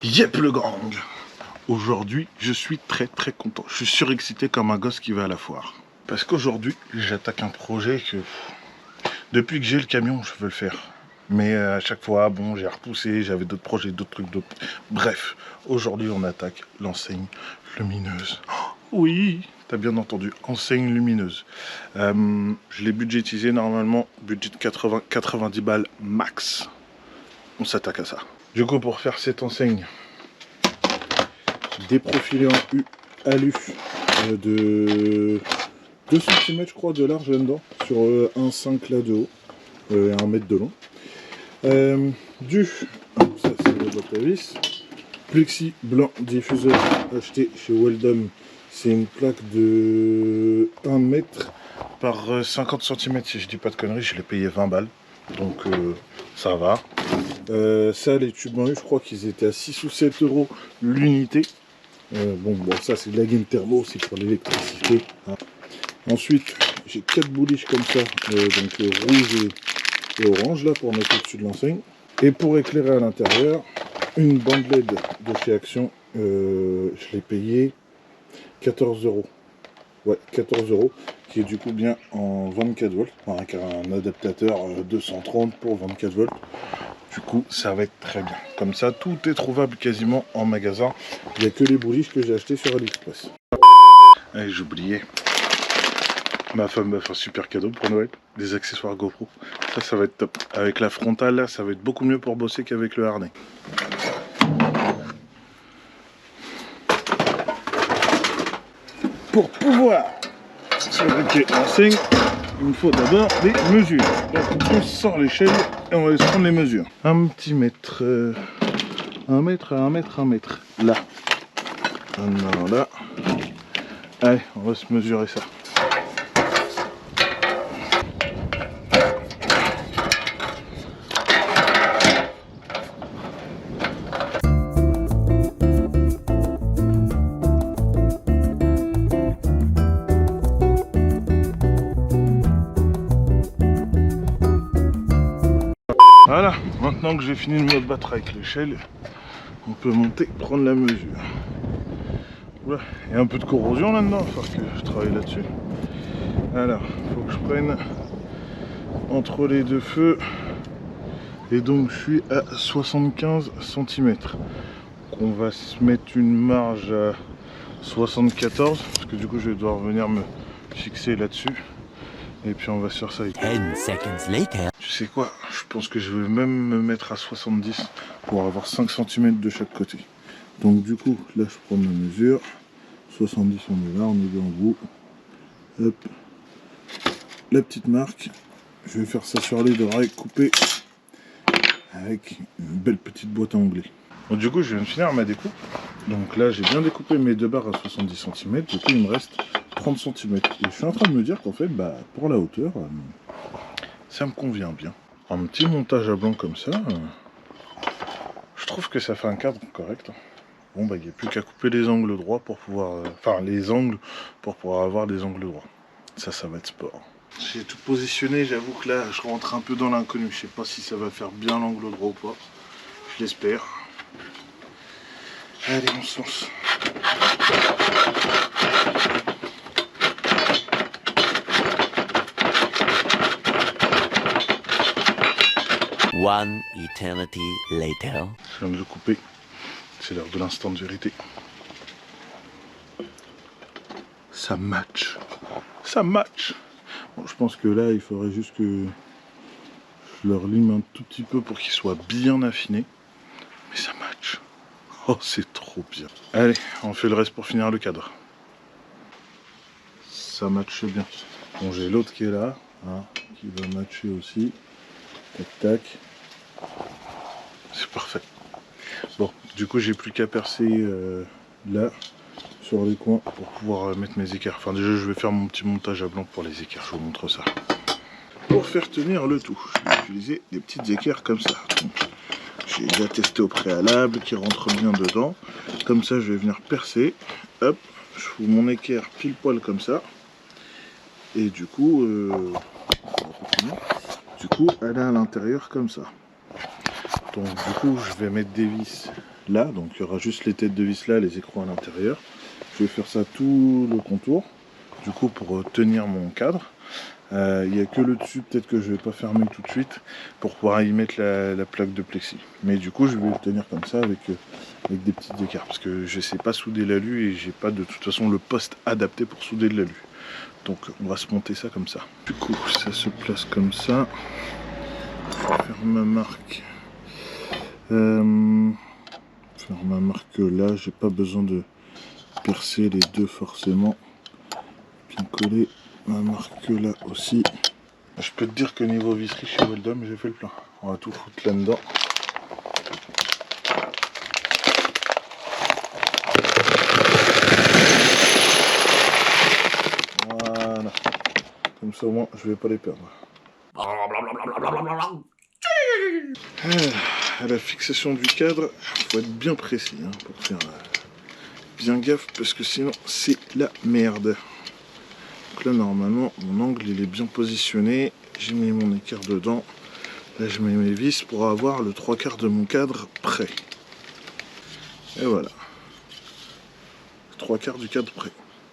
Yep le gang. Aujourd'hui, je suis très content. Je suis surexcité comme un gosse qui va à la foire. Parce qu'aujourd'hui, j'attaque un projet que... Depuis que j'ai le camion, je veux le faire. Mais à chaque fois, bon, j'ai repoussé, j'avais d'autres projets, d'autres trucs, d'autres... Bref, aujourd'hui, on attaque l'enseigne lumineuse. Oh, oui, t'as bien entendu, enseigne lumineuse. Je l'ai budgétisé normalement, budget de 90 balles max. On s'attaque à ça. Du coup, pour faire cette enseigne, déprofilé en U alu de 2 cm, je crois, de large là-dedans, sur 1,5 là de haut, et 1 mètre de long. Ça c'est la boîte à vis, plexi blanc diffuseur acheté chez Weldom. C'est une plaque de 1 mètre par 50 cm, si je dis pas de conneries, je l'ai payé 20 balles, donc ça va. Ça, les tubes en U, je crois qu'ils étaient à 6 ou 7 euros l'unité. Bon, ça c'est de la gaine thermo, c'est pour l'électricité. Hein. Ensuite, j'ai 4 bouliches comme ça, donc rouge et orange là pour mettre au-dessus de l'enseigne. Et pour éclairer à l'intérieur, une bande LED de chez Action. Je l'ai payé 14 euros. Ouais, 14 euros, qui est du coup bien en 24 volts, avec un adaptateur 230 pour 24 volts. Du coup, ça va être très bien. Comme ça, tout est trouvable quasiment en magasin. Il n'y a que les bouliches que j'ai achetées sur AliExpress. Allez, j'oubliais. Ma femme m'a fait un super cadeau pour Noël. Des accessoires GoPro. Ça va être top. Avec la frontale, là, ça va être beaucoup mieux pour bosser qu'avec le harnais. Pour pouvoir fabriquer l'enseigne, il me faut d'abord des mesures. Donc on sort l'échelle et on va se prendre les mesures. Un petit mètre, 1 mètre à 1 mètre, 1 mètre. Là. Maintenant là. Allez, on va se mesurer ça. Voilà, maintenant que j'ai fini de me battre avec l'échelle, on peut monter, prendre la mesure. Voilà, il y a un peu de corrosion là-dedans, il va falloir que je travaille là-dessus. Alors, il faut que je prenne entre les deux feux. Et donc je suis à 75 cm. Donc on va se mettre une marge à 74, parce que du coup je vais devoir venir me fixer là-dessus. Et puis on va sur ça. 10 seconds later. Tu sais quoi? Je pense que je vais même me mettre à 70 pour avoir 5 cm de chaque côté. Donc du coup, là je prends ma mesure. 70, on est là, on est bien au bout. Hop. La petite marque. Je vais faire ça sur les oreilles coupées avec une belle petite boîte à onglets. Donc du coup, je viens de finir ma découpe. Donc là, j'ai bien découpé mes 2 barres à 70 cm. Du coup, il me reste 30 cm. Et je suis en train de me dire qu'en fait, pour la hauteur, ça me convient bien. Un petit montage à blanc comme ça, je trouve que ça fait un cadre correct. Bon, il n'y a plus qu'à couper les angles droits pour pouvoir... Enfin, les angles pour pouvoir avoir des angles droits. Ça va être sport. J'ai tout positionné, j'avoue que là, je rentre un peu dans l'inconnu. Je sais pas si ça va faire bien l'angle droit ou pas. Je l'espère. Allez, on se lance. One eternity later. Je viens de le couper. C'est l'heure de l'instant de vérité. Ça match. Ça match. Bon, je pense que là, il faudrait juste que je leur lime un tout petit peu pour qu'ils soient bien affinés. Mais ça match. Oh, c'est trop bien. Allez, on fait le reste pour finir le cadre. Ça matche bien. Bon, j'ai l'autre qui est là, hein, qui va matcher aussi. Tac, tac. C'est parfait. Bon, du coup, j'ai plus qu'à percer là, sur les coins, pour pouvoir mettre mes équerres. Enfin, déjà, je vais faire mon petit montage à blanc pour les équerres. Je vous montre ça. Pour faire tenir le tout, je vais utiliser des petites équerres comme ça. J'ai déjà testé au préalable, qui rentre bien dedans. Comme ça, je vais venir percer. Hop, je fous mon équerre pile poil comme ça. Et du coup, elle est à l'intérieur comme ça. Donc du coup, je vais mettre des vis là, donc il y aura juste les têtes de vis là, les écrous à l'intérieur. Je vais faire ça tout le contour, du coup pour tenir mon cadre. Il n'y a que le dessus peut-être que je vais pas fermer tout de suite pour pouvoir y mettre la plaque de plexi. Mais du coup je vais le tenir comme ça avec des petits écarts parce que je sais pas souder l'alu et j'ai pas de toute façon le poste adapté pour souder de l'alu. Donc on va se monter ça comme ça. Du coup ça se place comme ça. Je vais faire ma marque. Faire ma marque là, j'ai pas besoin de percer les deux forcément. Bien coller ma marque là aussi. Je peux te dire que niveau visserie chez Weldom, j'ai fait le plein. On va tout foutre là-dedans. Voilà. Comme ça au moins je vais pas les perdre. À la fixation du cadre, il faut être bien précis hein, pour faire bien gaffe parce que sinon c'est la merde. Donc là normalement mon angle il est bien positionné, j'ai mis mon écart dedans, là je mets mes vis pour avoir le 3/4 de mon cadre prêt. Et voilà, 3/4 du cadre prêt.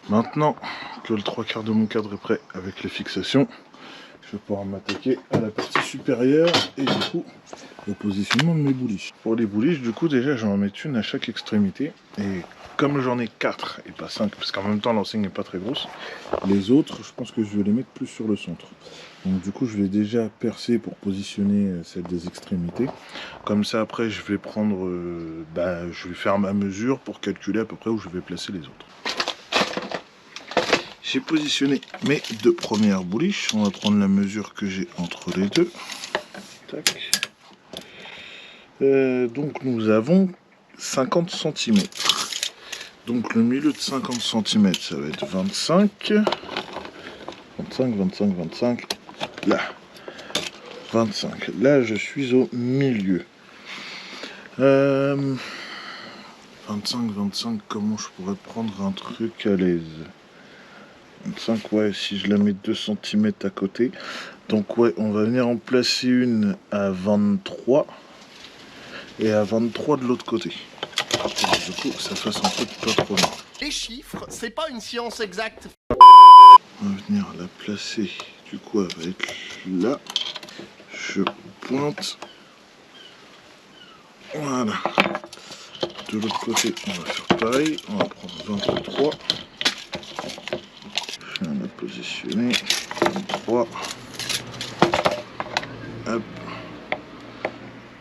Maintenant que le 3/4 de mon cadre est prêt avec les fixations, je vais pouvoir m'attaquer à la partie supérieure et du coup au positionnement de mes bouliches. Pour les bouliches du coup déjà je vais en mettre une à chaque extrémité et comme j'en ai 4 et pas 5 parce qu'en même temps l'enseigne n'est pas très grosse, les autres je pense que je vais les mettre plus sur le centre. Donc du coup je vais déjà percer pour positionner celle des extrémités. Comme ça après je vais prendre, je vais faire ma mesure pour calculer à peu près où je vais placer les autres. J'ai positionné mes deux premières bouliches. On va prendre la mesure que j'ai entre les deux. Tac. Donc nous avons 50 cm. Donc le milieu de 50 cm, ça va être 25. 25, 25, 25. Là. 25. Là, je suis au milieu. 25, 25, comment je pourrais prendre un truc à l'aise? 25, ouais, si je la mets 2 cm à côté. Donc ouais, on va venir en placer une à 23 et à 23 de l'autre côté. Et du coup, ça fasse un peu pas trop long. Les chiffres, c'est pas une science exacte. On va venir la placer, du coup, elle va être là. Je pointe. Voilà. De l'autre côté, on va faire pareil. On va prendre 23. On a positionné 23. Hop.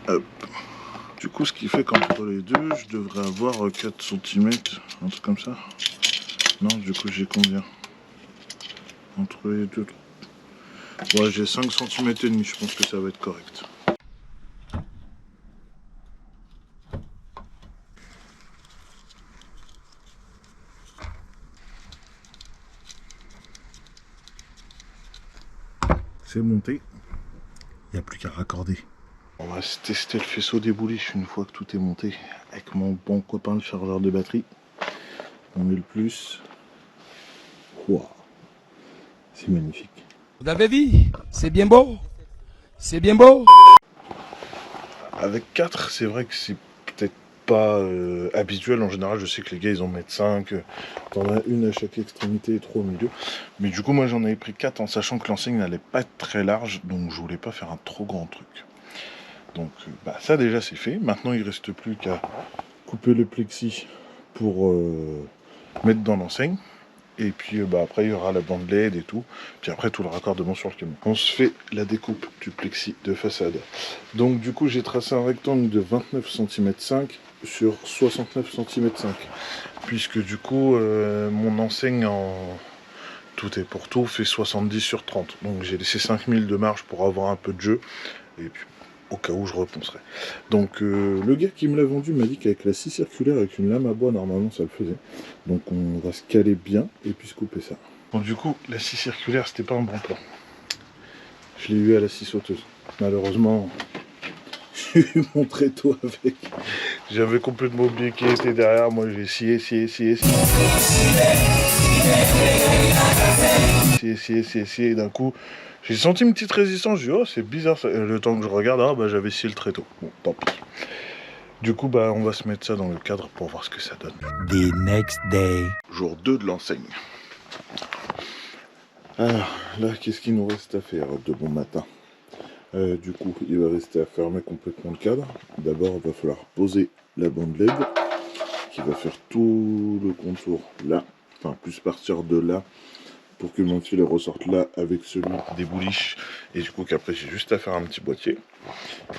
Hop. Du coup, ce qui fait qu'entre les deux, je devrais avoir 4 cm, un truc comme ça. Non, du coup, j'ai combien? Entre les deux. Ouais, j'ai 5 cm et demi, je pense que ça va être correct. C'est monté, il n'y a plus qu'à raccorder. On va tester le faisceau des bouliches une fois que tout est monté avec mon bon copain le chargeur de batterie. On met le plus. Wow. C'est magnifique. Vous avez vu? C'est bien beau. C'est bien beau. Avec 4, c'est vrai que c'est peut-être pas habituel. En général, je sais que les gars, ils en mettent 5. T'en as une à chaque extrémité et 3 au milieu. Mais du coup, moi, j'en avais pris 4 en sachant que l'enseigne n'allait pas être très large. Donc, je voulais pas faire un trop grand truc. Donc, ça, déjà, c'est fait. Maintenant, il reste plus qu'à couper le plexi pour mettre dans l'enseigne. Et puis après il y aura la bande LED et tout. Puis après tout le raccordement sur le camion. On se fait la découpe du plexi de façade. Donc du coup j'ai tracé un rectangle de 29 cm 5 sur 69 cm 5. Puisque du coup mon enseigne en tout et pour tout fait 70 sur 30. Donc j'ai laissé 5000 de marge pour avoir un peu de jeu. Et puis au cas où je reponcerai. Donc le gars qui me l'a vendu m'a dit qu'avec la scie circulaire avec une lame à bois normalement ça le faisait. Donc on va se caler bien et puis se couper ça. Bon du coup la scie circulaire c'était pas un bon plan. Je l'ai eu à la scie sauteuse. Malheureusement j'ai eu mon tréteau avec. J'avais complètement oublié qu'il était derrière. Moi j'ai scié. Et d'un coup j'ai senti une petite résistance, j'ai dit oh c'est bizarre ça. Et le temps que je regarde, j'avais scié le tréteau. Bon, tant pis. Du coup, bah, on va se mettre ça dans le cadre pour voir ce que ça donne. The next day. Jour 2 de l'enseigne. Alors, là, qu'est-ce qu'il nous reste à faire de bon matin? Du coup, il va rester à fermer complètement le cadre. D'abord, il va falloir poser la bande LED qui va faire tout le contour là, enfin plus partir de là pour que mon fil ressorte là avec celui des bouliches. Et du coup, qu'après, j'ai juste à faire un petit boîtier.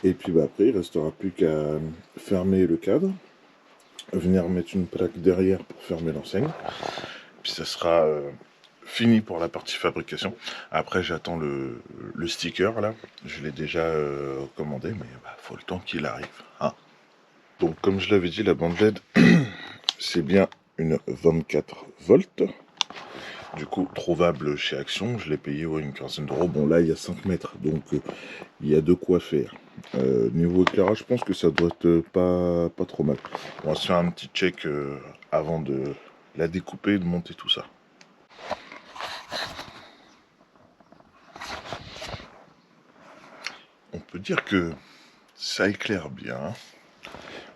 Et puis bah, après, il restera plus qu'à fermer le cadre, venir mettre une plaque derrière pour fermer l'enseigne. Puis ça sera fini pour la partie fabrication. Après, j'attends le sticker là. Je l'ai déjà commandé, mais bah, faut le temps qu'il arrive. Hein. Donc, comme je l'avais dit, la bande LED, c'est bien une 24 volts. Du coup, trouvable chez Action. Je l'ai payé une quinzaine d'euros. Bon, là, il y a 5 mètres, donc il y a de quoi faire. Niveau éclairage, je pense que ça doit être pas trop mal. On va se faire un petit check avant de la découper et de monter tout ça. On peut dire que ça éclaire bien. Hein.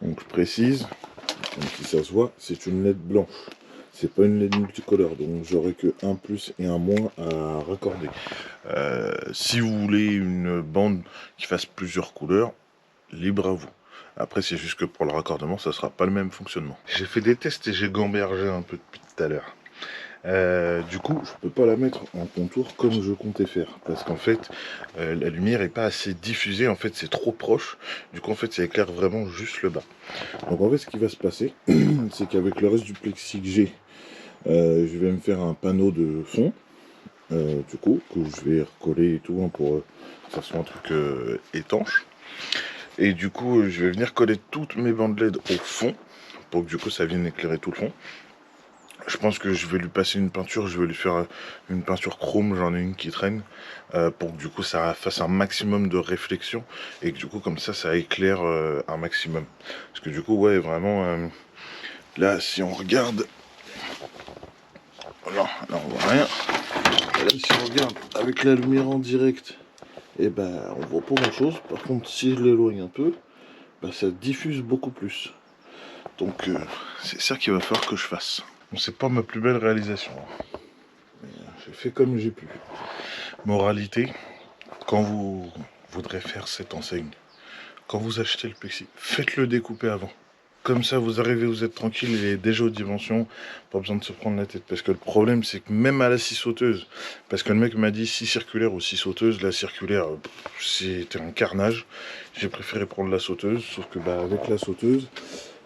Donc je précise, même si ça se voit, c'est une LED blanche. C'est pas une LED multicolore, donc j'aurai que un plus et un moins à raccorder. Si vous voulez une bande qui fasse plusieurs couleurs, libre à vous. Après, c'est juste que pour le raccordement, ça sera pas le même fonctionnement. J'ai fait des tests et j'ai gambergé un peu depuis tout à l'heure. Du coup, je peux pas la mettre en contour comme je comptais faire, parce qu'en fait, la lumière est pas assez diffusée. En fait, c'est trop proche. Du coup, en fait, ça éclaire vraiment juste le bas. Donc, en fait, ce qui va se passer, c'est qu'avec le reste du plexi que j'ai, je vais me faire un panneau de fond, du coup, que je vais recoller et tout hein, pour que ça soit un truc étanche. Et du coup, je vais venir coller toutes mes bandes LED au fond, pour que du coup, ça vienne éclairer tout le fond. Je pense que je vais lui passer une peinture, je vais lui faire une peinture chrome, j'en ai une qui traîne, pour que du coup ça fasse un maximum de réflexion et que du coup comme ça éclaire un maximum. Parce que du coup ouais vraiment, là si on regarde, là on voit rien, et là si on regarde avec la lumière en direct, et ben on voit pas grand chose. Par contre si je l'éloigne un peu, ben, ça diffuse beaucoup plus. Donc c'est ça qu'il va falloir que je fasse. Bon, c'est pas ma plus belle réalisation. J'ai fait comme j'ai pu. Moralité, quand vous voudrez faire cette enseigne, quand vous achetez le plexi, faites-le découper avant. Comme ça, vous arrivez, vous êtes tranquille, il est déjà aux dimensions, pas besoin de se prendre la tête. Parce que le problème, c'est que même à la scie sauteuse, parce que le mec m'a dit scie circulaire ou scie sauteuse, la circulaire, c'était un carnage. J'ai préféré prendre la sauteuse, sauf que bah, avec la sauteuse,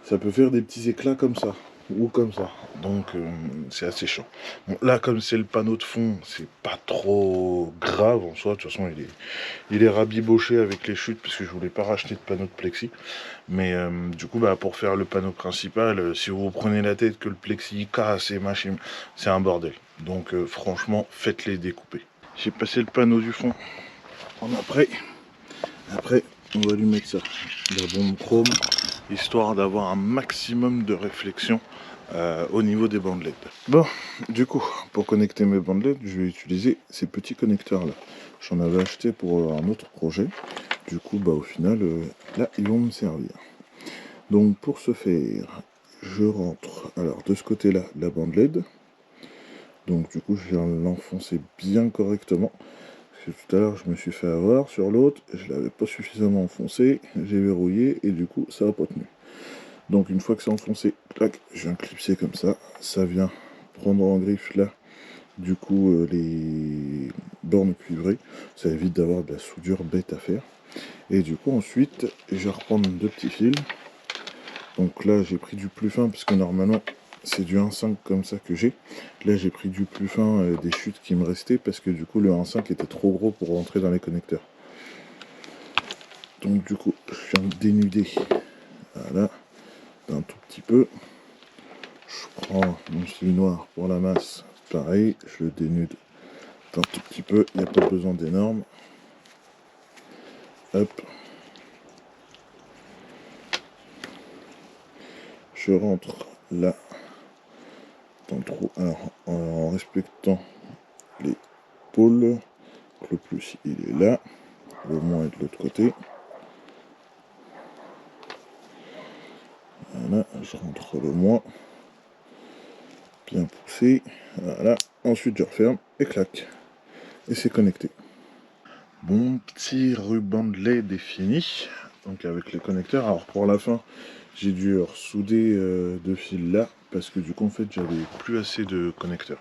ça peut faire des petits éclats comme ça. Ou comme ça, donc c'est assez chiant. Bon, là comme c'est le panneau de fond, c'est pas trop grave en soi, de toute façon il est rabiboché avec les chutes parce que je voulais pas racheter de panneau de plexi, mais du coup bah, pour faire le panneau principal, si vous vous prenez la tête que le plexi casse et machin, c'est un bordel, donc franchement faites-les découper. J'ai passé le panneau du fond en après on va lui mettre ça, la bombe chrome, histoire d'avoir un maximum de réflexion au niveau des bandes LED. Bon, du coup, pour connecter mes bandes LED, je vais utiliser ces petits connecteurs là. J'en avais acheté pour un autre projet. Du coup, bah au final, là, ils vont me servir. Donc pour ce faire, je rentre, alors de ce côté-là, la bande LED. Donc du coup, je viens l'enfoncer bien correctement. Parce que tout à l'heure, je me suis fait avoir sur l'autre, je l'avais pas suffisamment enfoncé, j'ai verrouillé et du coup, ça n'a pas tenu. Donc une fois que c'est enfoncé, clac, je viens clipser comme ça vient prendre en griffe là, du coup les bornes cuivrées, ça évite d'avoir de la soudure bête à faire. Et du coup ensuite, je vais reprendre deux petits fils. Donc là j'ai pris du plus fin parce que normalement c'est du 1,5 comme ça que j'ai. Là j'ai pris du plus fin des chutes qui me restaient parce que du coup le 1,5 était trop gros pour rentrer dans les connecteurs. Donc du coup je viens de dénuder, voilà, un tout petit peu. Je prends mon fil noir pour la masse, pareil, je le dénude un tout petit peu, il n'y a pas besoin d'énorme. Hop. Je rentre là, dans le trou, alors, en respectant les pôles. Le plus il est là, le moins est de l'autre côté. Voilà, je rentre le moins. Bien poussé. Voilà. Ensuite, je referme et clac. Et c'est connecté. Bon, petit ruban de LED est fini. Donc avec les connecteurs. Alors pour la fin, j'ai dû ressouder deux fils là. Parce que du coup, en fait, j'avais plus assez de connecteurs.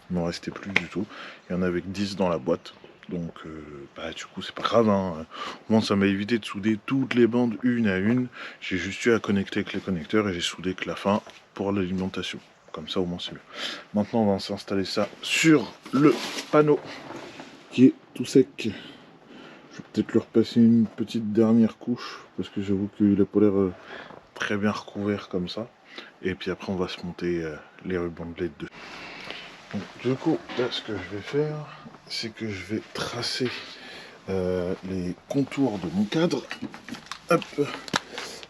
Il m'en restait plus du tout. Il y en avait que 10 dans la boîte. Donc, du coup, c'est pas grave. Hein. Au moins, ça m'a évité de souder toutes les bandes une à une. J'ai juste eu à connecter avec les connecteurs et j'ai soudé que la fin pour l'alimentation. Comme ça, au moins, c'est mieux. Maintenant, on va s'installer ça sur le panneau qui est tout sec. Je vais peut-être leur passer une petite dernière couche parce que j'avoue qu'il a pas l'air très bien recouvert comme ça. Et puis après, on va se monter les rubans de LED dessus. Donc, du coup, là, ce que je vais faire, c'est que je vais tracer les contours de mon cadre, hop,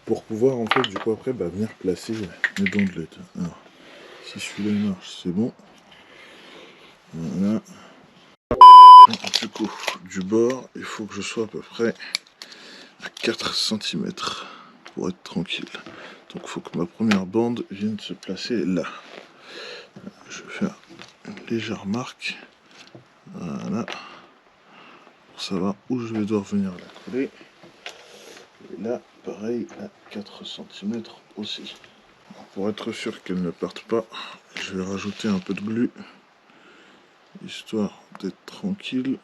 pour pouvoir, en fait, du coup, après, venir placer mes bandes LED. Alors, si celui-là marche, c'est bon. Voilà. Du coup, du bord, il faut que je sois à peu près à 4 cm pour être tranquille. Donc, il faut que ma première bande vienne se placer là. Je vais faire une légère marque. Voilà. Pour savoir où je vais devoir venir la coller. Et là, pareil, à 4 cm aussi. Pour être sûr qu'elle ne parte pas, je vais rajouter un peu de glu, histoire d'être tranquille.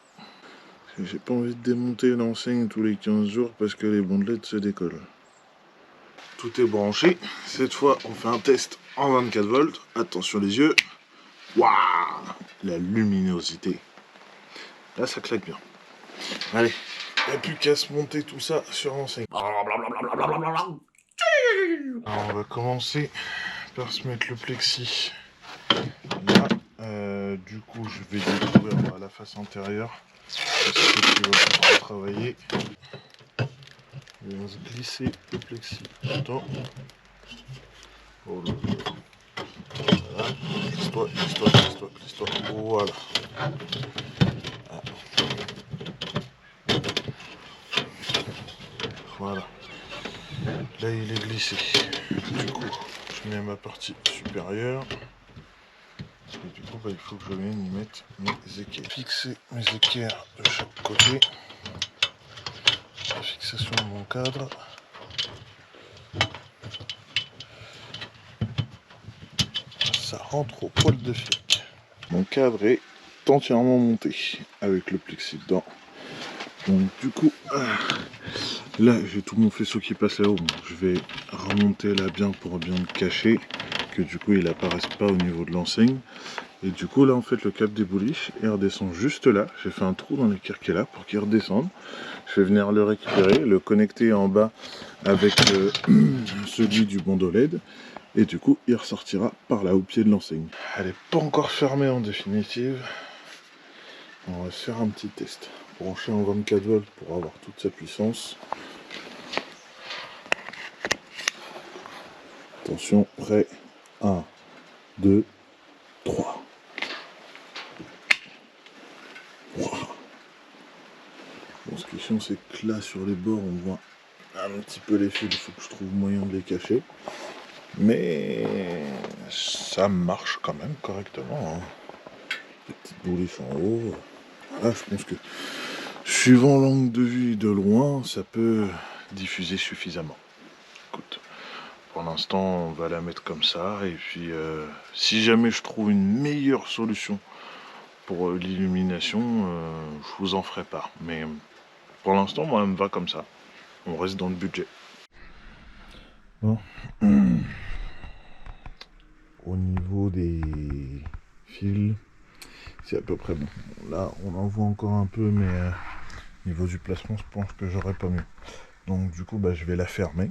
J'ai pas envie de démonter l'enseigne tous les 15 jours parce que les bandes LED se décollent. Tout est branché. Cette fois, on fait un test en 24 volts. Attention les yeux. Waouh, la luminosité. Là, ça claque bien. Allez, il n'y a plus qu'à se monter tout ça sur l'enseigne. Alors, on va commencer par se mettre le plexi là. Du coup, je vais découvrir la face antérieure. C'est ce qui va pouvoir travailler. On va se glisser le plexi dedans. Oh là là. Voilà. Glisse-toi, glisse-toi, glisse-toi, glisse-toi. Voilà. Voilà. Là, il est glissé. Du coup, je mets ma partie supérieure. Et du coup, il faut que je vienne y mettre mes équerres. Fixer mes équerres de chaque côté. La fixation de mon cadre. Ça rentre au poil de flic. Mon cadre est entièrement monté avec le plexi dedans. Donc du coup, là j'ai tout mon faisceau qui passe là-haut. Je vais remonter là bien pour bien le cacher, que du coup il apparaisse pas au niveau de l'enseigne. Et du coup là en fait le câble des bouliches il redescend juste là. J'ai fait un trou dans l'équerre qui est là pour qu'il redescende. Je vais venir le récupérer, le connecter en bas avec celui du bandeau LED. Et du coup il ressortira par là au pied de l'enseigne. Elle n'est pas encore fermée en définitive. On va se faire un petit test. Brancher en 24 volts pour avoir toute sa puissance. Attention, prêt. 1, 2, 3. Wow. Bon, ce qui est chiant, c'est que là, sur les bords, on voit un petit peu les fils. Il faut que je trouve moyen de les cacher. Mais ça marche quand même correctement. Hein. Les petites bouliches en haut. Là, je pense que suivant l'angle de vue de loin, ça peut diffuser suffisamment. Écoute, pour l'instant, on va la mettre comme ça. Et puis, si jamais je trouve une meilleure solution pour l'illumination, je vous en ferai part. Mais pour l'instant, moi, elle me va comme ça. On reste dans le budget. Bon. Au niveau des fils, c'est à peu près bon. Là, on en voit encore un peu, mais au niveau du placement, je pense que j'aurais pas mieux. Donc, du coup, je vais la fermer.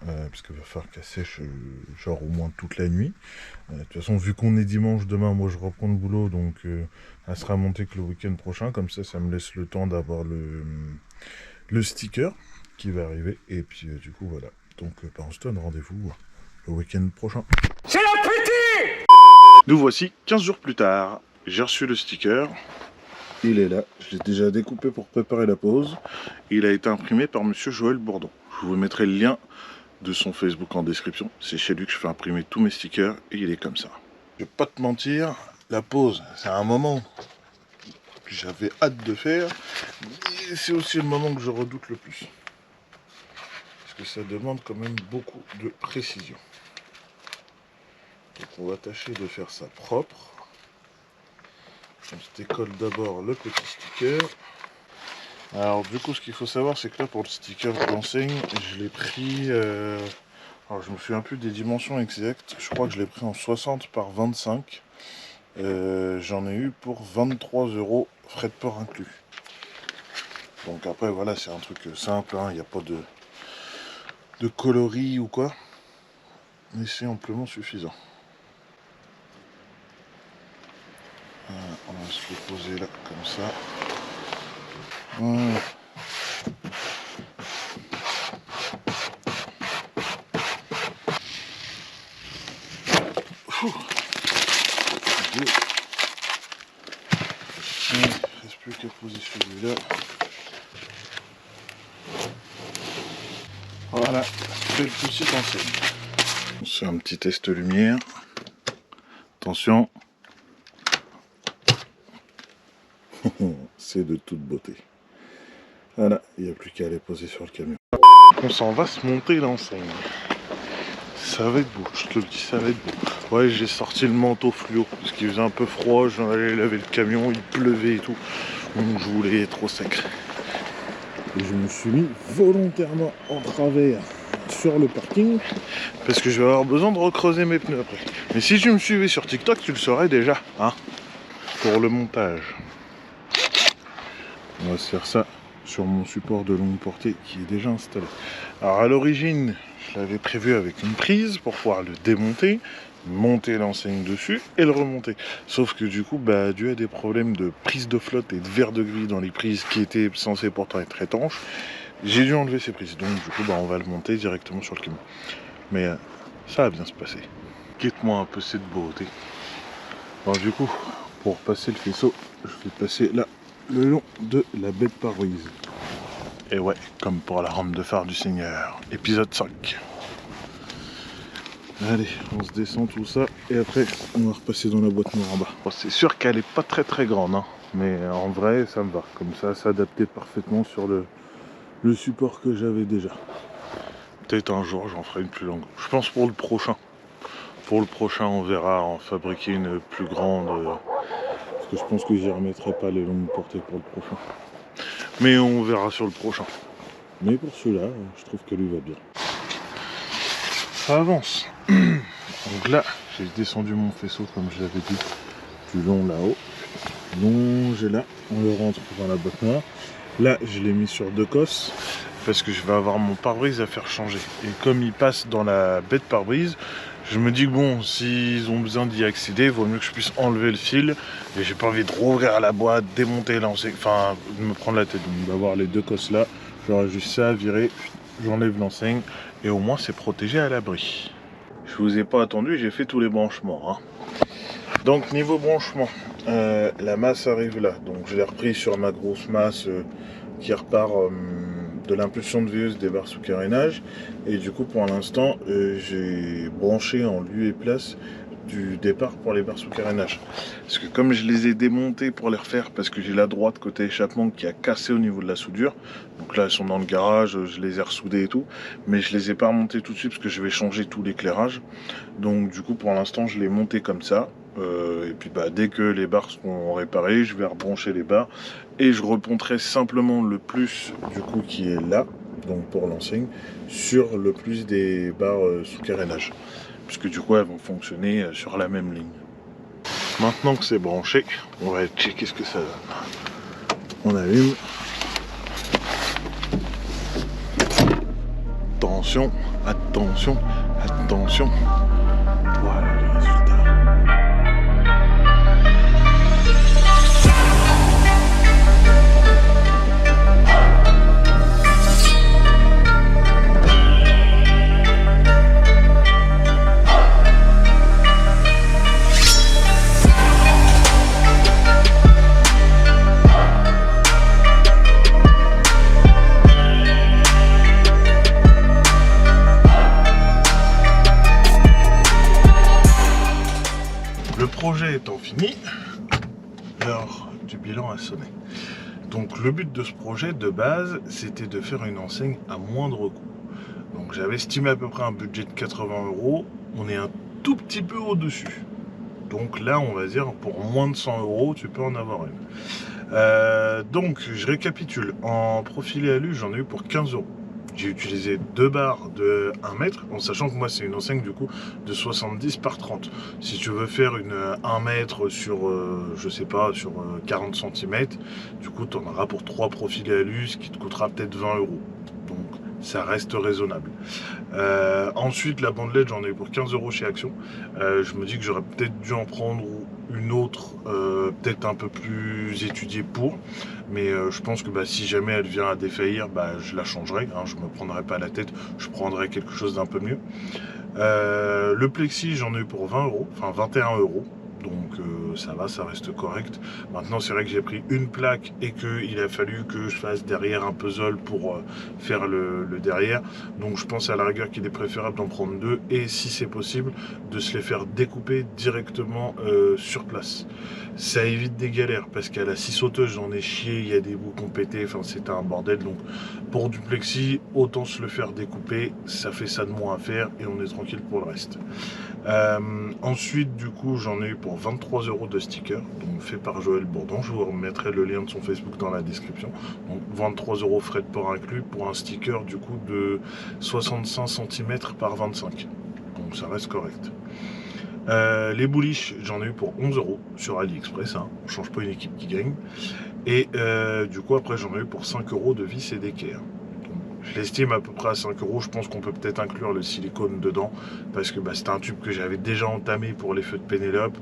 Parce qu'il va falloir qu'elle sèche genre au moins toute la nuit. De toute façon, vu qu'on est dimanche, demain, moi je reprends le boulot, donc elle sera montée que le week-end prochain. Comme ça me laisse le temps d'avoir le sticker qui va arriver. Et puis, du coup, voilà. Donc, on se donne rendez-vous le week-end prochain. C'est la pute! Nous voici 15 jours plus tard. J'ai reçu le sticker. Il est là. Je l'ai déjà découpé pour préparer la pause. Il a été imprimé par monsieur Joël Bourdon. Je vous mettrai le lien de son Facebook en description. C'est chez lui que je fais imprimer tous mes stickers et il est comme ça. Je vais pas te mentir, la pause, c'est un moment que j'avais hâte de faire, mais c'est aussi le moment que je redoute le plus. Parce que ça demande quand même beaucoup de précision. Donc on va tâcher de faire ça propre. On se décolle d'abord le petit sticker. Alors du coup ce qu'il faut savoir c'est que là pour le sticker de l'enseigne je l'ai pris, alors je me souviens plus des dimensions exactes, je crois que je l'ai pris en 60 par 25. J'en ai eu pour 23 €, frais de port inclus. Donc après voilà c'est un truc simple, il n'y a pas de coloris ou quoi, mais c'est amplement suffisant. On va se le poser là comme ça. Voilà. Il ne reste plus qu'à poser celui-là. Voilà, c'est le petit enseigne. C'est un petit test lumière. Attention. C'est de toute beauté. Voilà, il n'y a plus qu'à aller poser sur le camion. On s'en va se monter l'enseigne. Ça va être beau, je te le dis, ça va être beau. Ouais, j'ai sorti le manteau fluo parce qu'il faisait un peu froid, j'en allais laver le camion, il pleuvait et tout. Donc je voulais être trop sec. Et je me suis mis volontairement en travers sur le parking parce que je vais avoir besoin de recreuser mes pneus après. Mais si tu me suivais sur TikTok, tu le saurais déjà, hein, pour le montage. On va se faire ça sur mon support de longue portée qui est déjà installé. Alors à l'origine, je l'avais prévu avec une prise pour pouvoir le démonter, monter l'enseigne dessus et le remonter. Sauf que du coup, dû à des problèmes de prise de flotte et de verre de gris dans les prises qui étaient censées pourtant être étanches, j'ai dû enlever ces prises. Donc du coup, on va le monter directement sur le camion. Mais ça va bien se passer. Quitte-moi un peu cette beauté. Alors du coup, pour passer le faisceau, je vais passer là le long de la baie de pare-brise. Et ouais, comme pour la rampe de phare du Seigneur, épisode 5. Allez, on se descend tout ça et après on va repasser dans la boîte noire en bas. Bon, c'est sûr qu'elle est pas très grande, hein, mais en vrai ça me va. Comme ça, s'adapter parfaitement sur le support que j'avais déjà. Peut-être un jour j'en ferai une plus longue. Je pense pour le prochain. Pour le prochain, on verra en fabriquer une plus grande. Parce que je pense que j'y remettrai pas les longues portées pour le prochain. Mais on verra sur le prochain. Mais pour celui-là, je trouve que lui va bien. Ça avance. Donc là, j'ai descendu mon faisceau comme je l'avais dit, du long là-haut. Longé là, on le rentre dans la boîte noire. Là, je l'ai mis sur 2 cosses parce que je vais avoir mon pare-brise à faire changer. Et comme il passe dans la baie de pare-brise, je me dis que bon, s'ils ont besoin d'y accéder, il vaut mieux que je puisse enlever le fil. Et j'ai pas envie de rouvrir la boîte, démonter, lancer, enfin, de me prendre la tête. Donc d'avoir les 2 cosses là, j'aurai juste ça à virer, j'enlève l'enseigne et au moins c'est protégé à l'abri. Je vous ai pas attendu, j'ai fait tous les branchements, hein. Donc niveau branchement, la masse arrive là. Donc je l'ai repris sur ma grosse masse qui repart de l'impulsion de veilleuse des barres sous carénage. Et du coup pour l'instant j'ai branché en lieu et place du départ pour les barres sous carénage. Parce que comme je les ai démontées pour les refaire, parce que j'ai la droite côté échappement qui a cassé au niveau de la soudure. Donc là elles sont dans le garage, je les ai ressoudées et tout. Mais je les ai pas remontées tout de suite parce que je vais changer tout l'éclairage. Donc du coup pour l'instant je l'ai monté comme ça. Et puis dès que les barres seront réparées, je vais rebrancher les barres et je reponterai simplement le plus du coup qui est là, donc pour l'enseigne, sur le plus des barres sous carénage, puisque du coup elles vont fonctionner sur la même ligne. Maintenant que c'est branché, on va checker ce que ça donne. On allume. Attention, attention, attention. Voilà le résultat. projet étant fini, l'heure du bilan a sonné. Donc le but de ce projet de base, c'était de faire une enseigne à moindre coût. Donc j'avais estimé à peu près un budget de 80 €, on est un tout petit peu au-dessus. Donc là, on va dire, pour moins de 100 €, tu peux en avoir une. Donc je récapitule, en profilé alu, j'en ai eu pour 15 €. J'ai utilisé 2 barres de 1 mètre, en sachant que moi c'est une enseigne du coup de 70 par 30. Si tu veux faire une 1 mètre sur, je sais pas, sur 40 cm, du coup tu en auras pour 3 profilés alu, ce qui te coûtera peut-être 20 €. Donc ça reste raisonnable. Ensuite, la bandelette, j'en ai eu pour 15 € chez Action. Je me dis que j'aurais peut-être dû en prendre une autre, peut-être un peu plus étudiée pour. Mais je pense que si jamais elle vient à défaillir, je la changerai. Hein, je ne me prendrai pas la tête, je prendrai quelque chose d'un peu mieux. Le plexi, j'en ai eu pour 20 €, enfin 21 €. Donc ça va, ça reste correct. Maintenant c'est vrai que j'ai pris une plaque et qu'il a fallu que je fasse derrière un puzzle pour faire le derrière. Donc je pense à la rigueur qu'il est préférable d'en prendre 2 et si c'est possible de se les faire découper directement sur place. Ça évite des galères parce qu'à la scie sauteuse j'en ai chié, il y a des bouts qui ont pété, enfin c'était un bordel. Donc pour du plexi, autant se le faire découper, ça fait ça de moins à faire et on est tranquille pour le reste. Ensuite du coup j'en ai eu pour 23 € de stickers, donc fait par Joël Bourdon. Je vous remettrai le lien de son Facebook dans la description. Donc 23 € frais de port inclus pour un sticker du coup de 65 cm par 25, donc ça reste correct. Les bouliches, j'en ai eu pour 11 € sur AliExpress, hein. On change pas une équipe qui gagne. Et du coup après j'en ai eu pour 5 € de vis et d'équerre. Je l'estime à peu près à 5 €. Je pense qu'on peut peut-être inclure le silicone dedans parce que c'est un tube que j'avais déjà entamé pour les feux de Pénélope.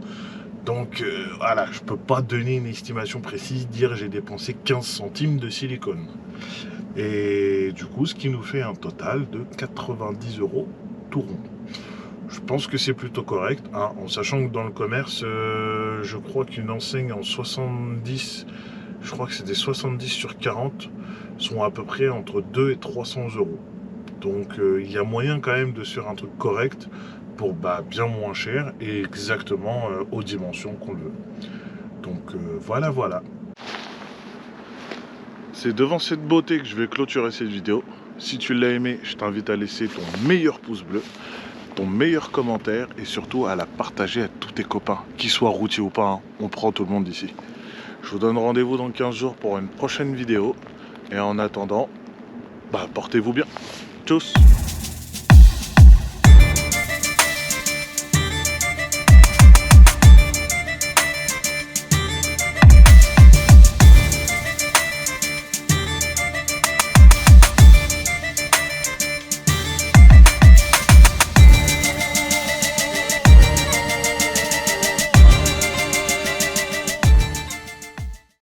Donc voilà, je peux pas donner une estimation précise, dire j'ai dépensé 15 centimes de silicone. Et du coup, ce qui nous fait un total de 90 € tout rond. Je pense que c'est plutôt correct, hein, en sachant que dans le commerce, je crois qu'une enseigne en 70, je crois que c'était 70 sur 40, sont à peu près entre 2 et 300 €. Donc il y a moyen quand même de se faire un truc correct pour bien moins cher et exactement aux dimensions qu'on le veut. Donc voilà. C'est devant cette beauté que je vais clôturer cette vidéo. Si tu l'as aimé, je t'invite à laisser ton meilleur pouce bleu, ton meilleur commentaire et surtout à la partager à tous tes copains, qu'ils soient routiers ou pas, hein, on prend tout le monde ici. Je vous donne rendez-vous dans 15 jours pour une prochaine vidéo. Et en attendant, portez-vous bien. Tchuss!